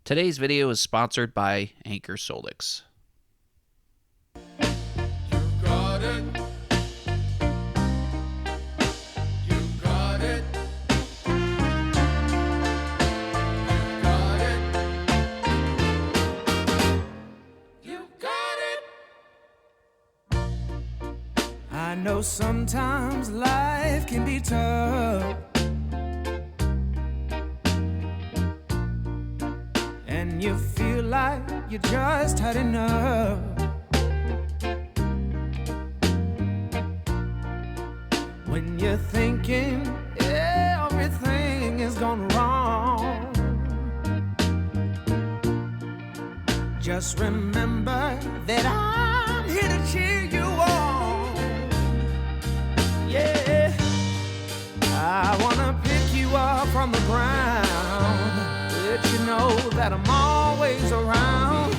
Today's video is sponsored by Anker SOLIX. I know sometimes life can be tough, and you feel like you just had enough. When you're thinking everything is gone wrong, just remember that I'm here to cheer you on. Yeah, I wanna pick you up from the ground, let you know that I'm always around.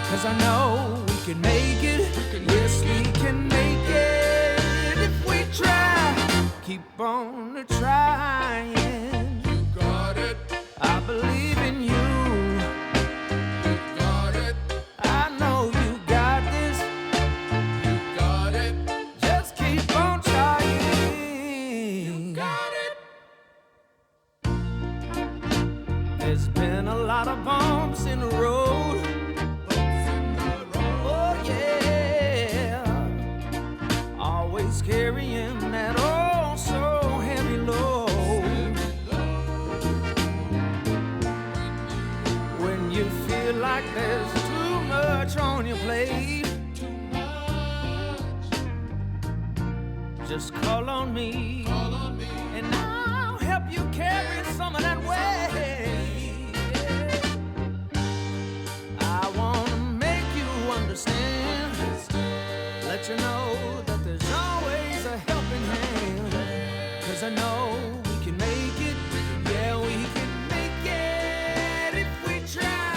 'Cause I know we can make it, yes we can make it if we try. Keep on trying. You got it. I believe in you. You got it. I know you got this. You got it. Just keep on trying. You got it. There's been a lot of bumps in the road. Oh yeah. Always carrying that oh so heavy load. When you feel like there's too much on your plate, just call on me, and I'll help you carry some of that weight. I wanna make you understand, let you know that there's always a helping hand. 'Cause I know we can make it, yeah we can make it if we try.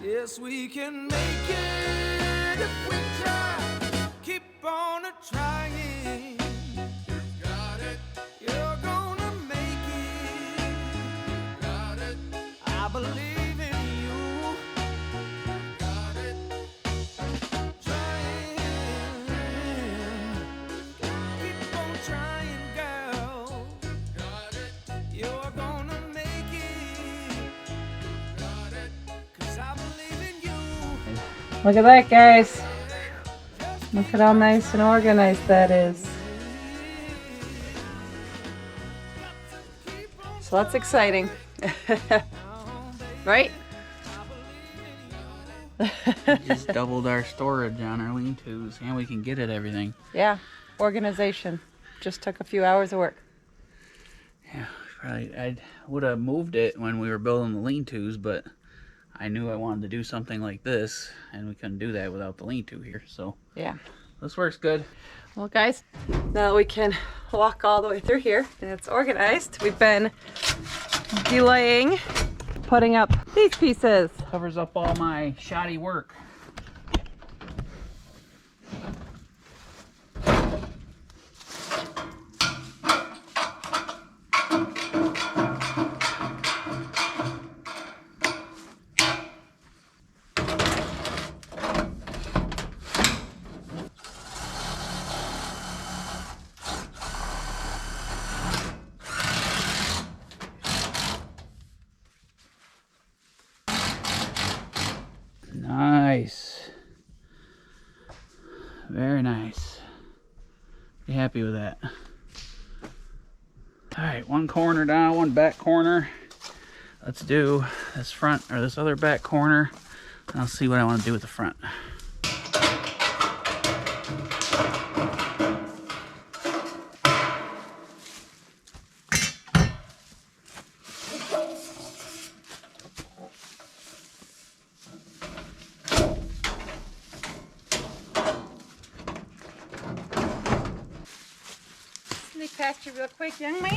Yes we can make it if we try. Keep on trying. You're gonna make it. Got it. I believe in you. Got it. Trying. Keep on trying, girl. Got it. You're gonna make it. Got it. 'Cause I believe in you. Look at that, guys. Look at how nice and organized that is. So that's exciting. Right? Just doubled our storage on our Lean-Tos, and we can get at everything. Yeah, organization. Just took a few hours of work. Yeah, probably I would have moved it when we were building the Lean-Tos, but I knew I wanted to do something like this, and we couldn't do that without the Lean-To here. So Yeah. this works good. Well, guys, now that we can walk all the way through here and it's organized, we've been delaying putting up these pieces. Covers up all my shoddy work. Nice. Very nice. Be happy with that. Alright, one corner down, one back corner. Let's do this front or this other back corner. And I'll see what I want to do with the front. Sneak past you real quick, young man.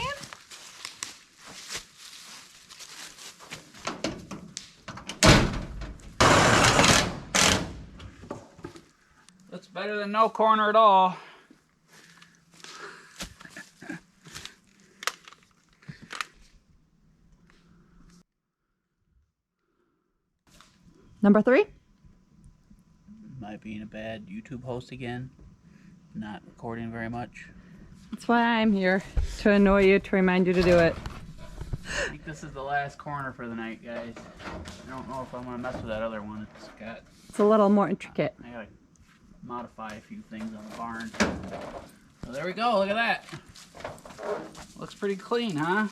That's better than no corner at all. Number 3? Am I being a bad YouTube host again? Not recording very much? That's why I'm here, to annoy you, to remind you to do it. I think this is the last corner for the night, guys. I don't know if I'm gonna mess with that other one. It's a little more intricate. I gotta modify a few things on the barn. So there we go, look at that. Looks pretty clean, huh?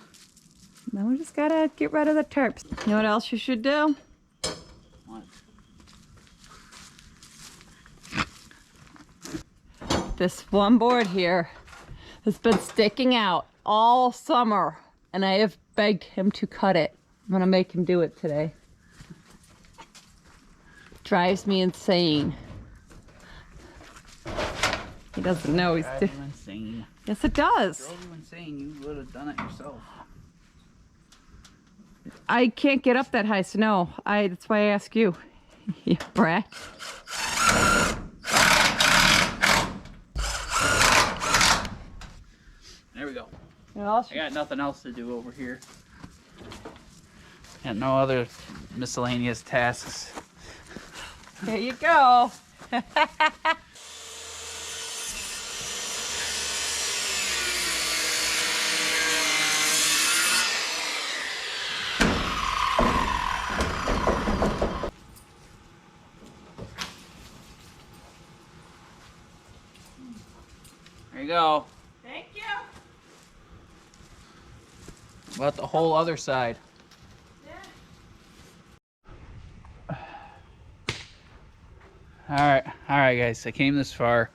Now we just gotta get rid of the terps. You know what else you should do? What? This one board here has been sticking out all summer, and I have begged him to cut it. I'm gonna make him do it today. Drives me insane. He doesn't know he's Drives you insane. Yes, it does. Drove you insane. You would have done it yourself. I can't get up that high, so no. That's why I ask you. You brat. There we go. I I got nothing else to do over here. Got no other miscellaneous tasks. Here you go. There you go. Thank you. What about the whole other side? All right, guys. I came this far.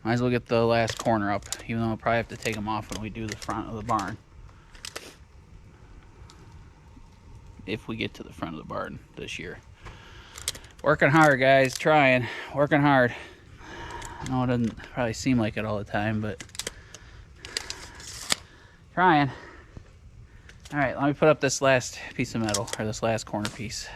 Might as well get the last corner up, even though I'll probably have to take them off when we do the front of the barn. If we get to the front of the barn this year. Working hard, guys. Trying. Working hard. I know it doesn't probably seem like it all the time, but trying. All right, let me put up this last piece of metal, or this last corner piece.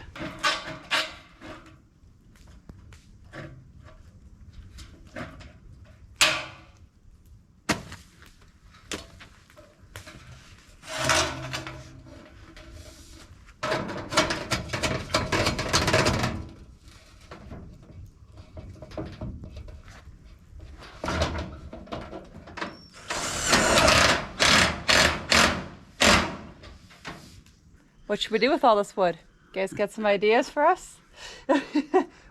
What should we do with all this wood? You guys got some ideas for us? We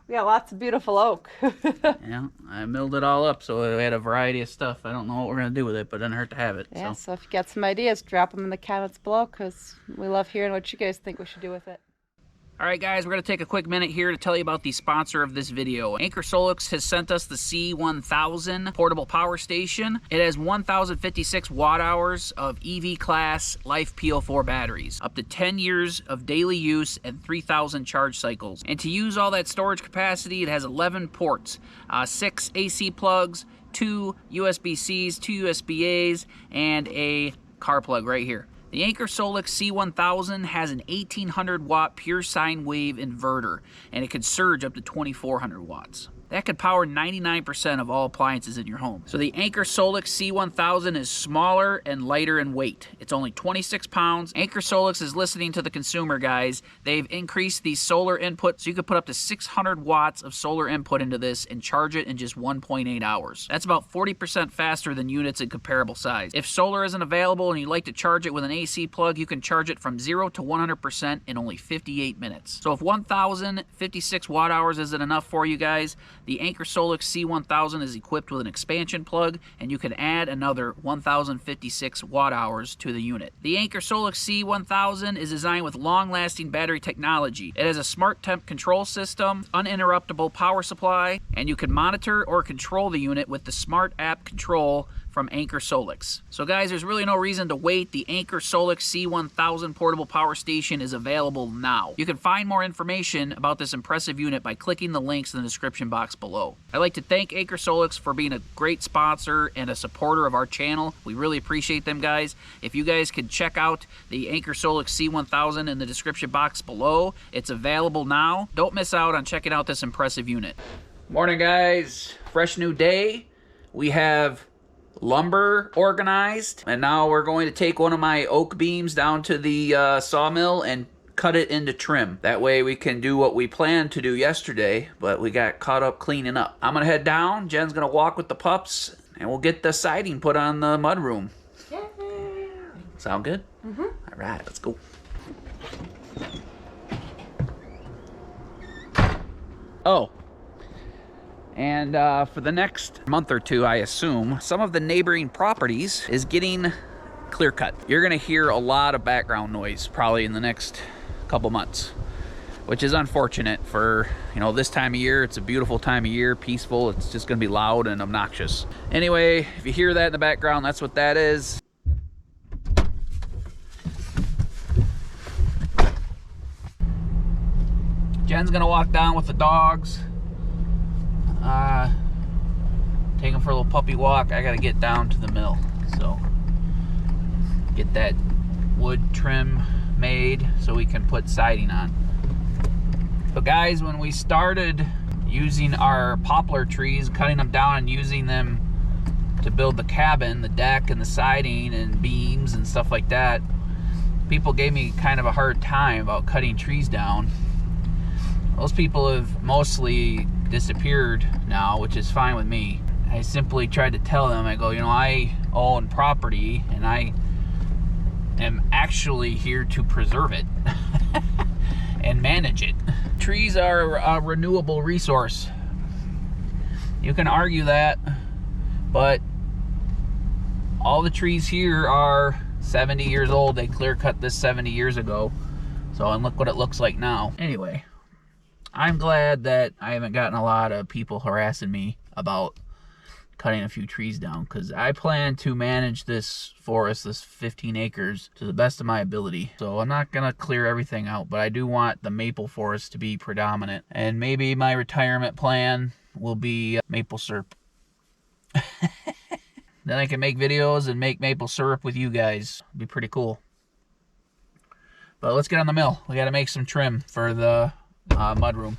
got lots of beautiful oak. Yeah, I milled it all up, so we had a variety of stuff. I don't know what we're going to do with it, but it doesn't hurt to have it. Yeah, so if you got some ideas, drop them in the comments below, because we love hearing what you guys think we should do with it. All right, guys, we're going to take a quick minute here to tell you about the sponsor of this video. Anker SOLIX has sent us the C1000 portable power station. It has 1,056 watt hours of EV class Life PO4 batteries, up to 10 years of daily use and 3,000 charge cycles. And to use all that storage capacity, it has 11 ports, 6 AC plugs, 2 USB-Cs, 2 USB-As, and a car plug right here. The Anker SOLIX C1000 has an 1800 watt pure sine wave inverter, and it can surge up to 2400 watts. That could power 99% of all appliances in your home. So the Anker SOLIX C1000 is smaller and lighter in weight. It's only 26 pounds. Anker SOLIX is listening to the consumer, guys. They've increased the solar input, so you could put up to 600 watts of solar input into this and charge it in just 1.8 hours. That's about 40% faster than units in comparable size. If solar isn't available and you'd like to charge it with an AC plug, you can charge it from 0 to 100% in only 58 minutes. So if 1,056 watt hours isn't enough for you guys, the Anker SOLIX C1000 is equipped with an expansion plug, and you can add another 1,056 watt hours to the unit. The Anker SOLIX C1000 is designed with long-lasting battery technology. It has a smart temp control system, uninterruptible power supply, and you can monitor or control the unit with the smart app control from Anker SOLIX. So guys, there's really no reason to wait. The Anker SOLIX C1000 portable power station is available now. You can find more information about this impressive unit by clicking the links in the description box below. I'd like to thank Anker SOLIX for being a great sponsor and a supporter of our channel. We really appreciate them, guys. If you guys could check out the Anker SOLIX C1000 in the description box below, it's available now. Don't miss out on checking out this impressive unit. Morning, guys. Fresh new day. We have lumber organized, and now we're going to take one of my oak beams down to the sawmill and cut it into trim. That way we can do what we planned to do yesterday, but we got caught up cleaning up. I'm gonna head down, Jen's gonna walk with the pups, and we'll get the siding put on the mudroom. Yay. Sound good? Mm-hmm. All right, let's go. Oh, and for the next month or two, I assume, some of the neighboring properties is getting clear cut. You're gonna hear a lot of background noise probably in the next couple months, which is unfortunate for, you know, this time of year. It's a beautiful time of year, peaceful. It's just gonna be loud and obnoxious. Anyway, if you hear that in the background, that's what that is. Jen's gonna walk down with the dogs. Take them for a little puppy walk. I gotta get down to the mill, so get that wood trim made so we can put siding on. But guys, when we started using our poplar trees, cutting them down and using them to build the cabin, the deck and the siding and beams and stuff like that, people gave me kind of a hard time about cutting trees down. Those people have mostly disappeared now, which is fine with me. I simply tried to tell them, I go, you know, I own property and I am actually here to preserve it and manage it. Trees are a renewable resource. You can argue that, but all the trees here are 70 years old. They clear cut this 70 years ago. So, and look what it looks like now. Anyway, I'm glad that I haven't gotten a lot of people harassing me about cutting a few trees down, because I plan to manage this forest, this 15 acres, to the best of my ability. So I'm not gonna clear everything out, but I do want the maple forest to be predominant. And maybe my retirement plan will be maple syrup. Then I can make videos and make maple syrup with you guys. It'd be pretty cool. But let's get on the mill. We gotta make some trim for the mudroom.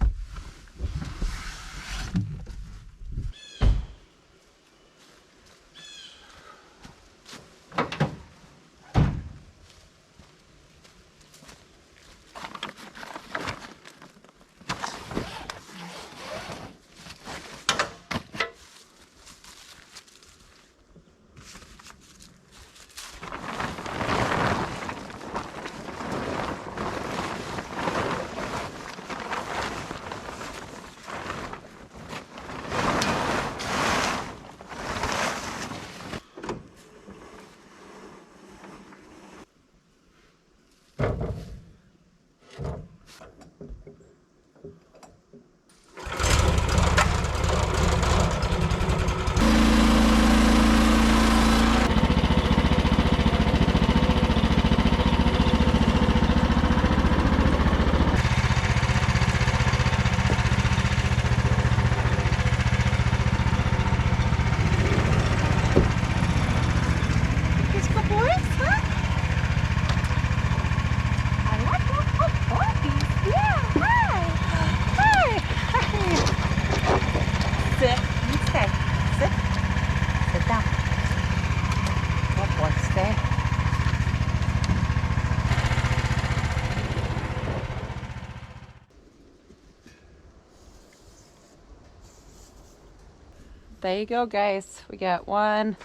There you go, guys. We got 1,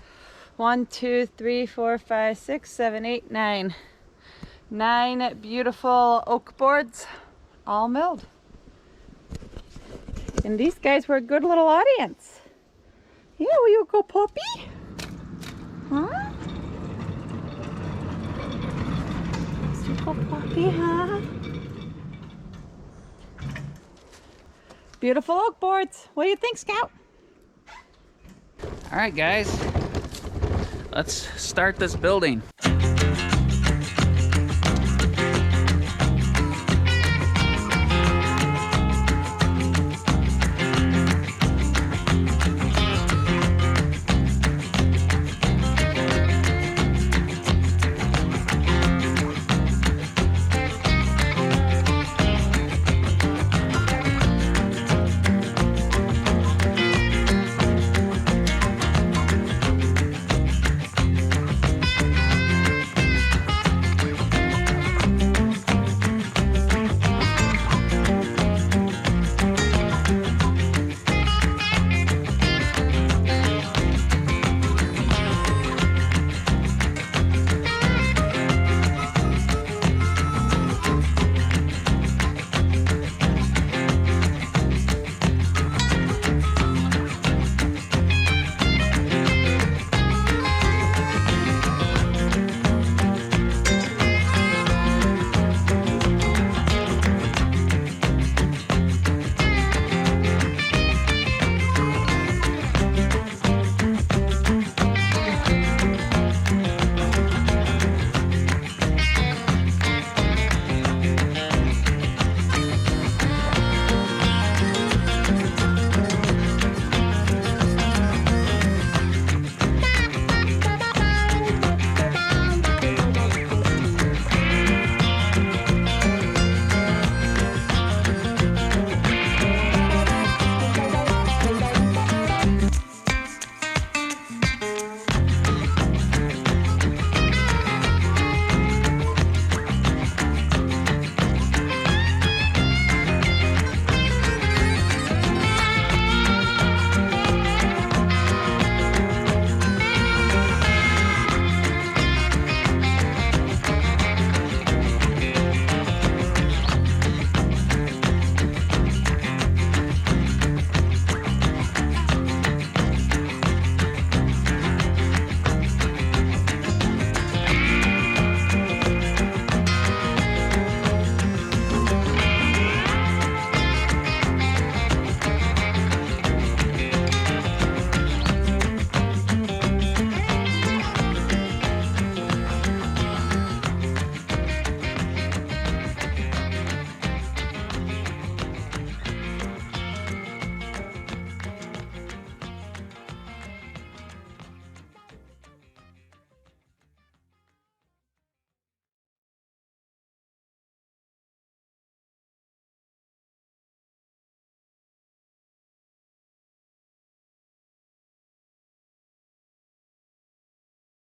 2, 3, 4, 5, 6, 7, 8, 9. 9 beautiful oak boards, all milled. And these guys were a good little audience. Yeah, will you go puppy? Huh? You go puppy, huh? Beautiful oak boards. What do you think, Scout? All right, guys, let's start this building.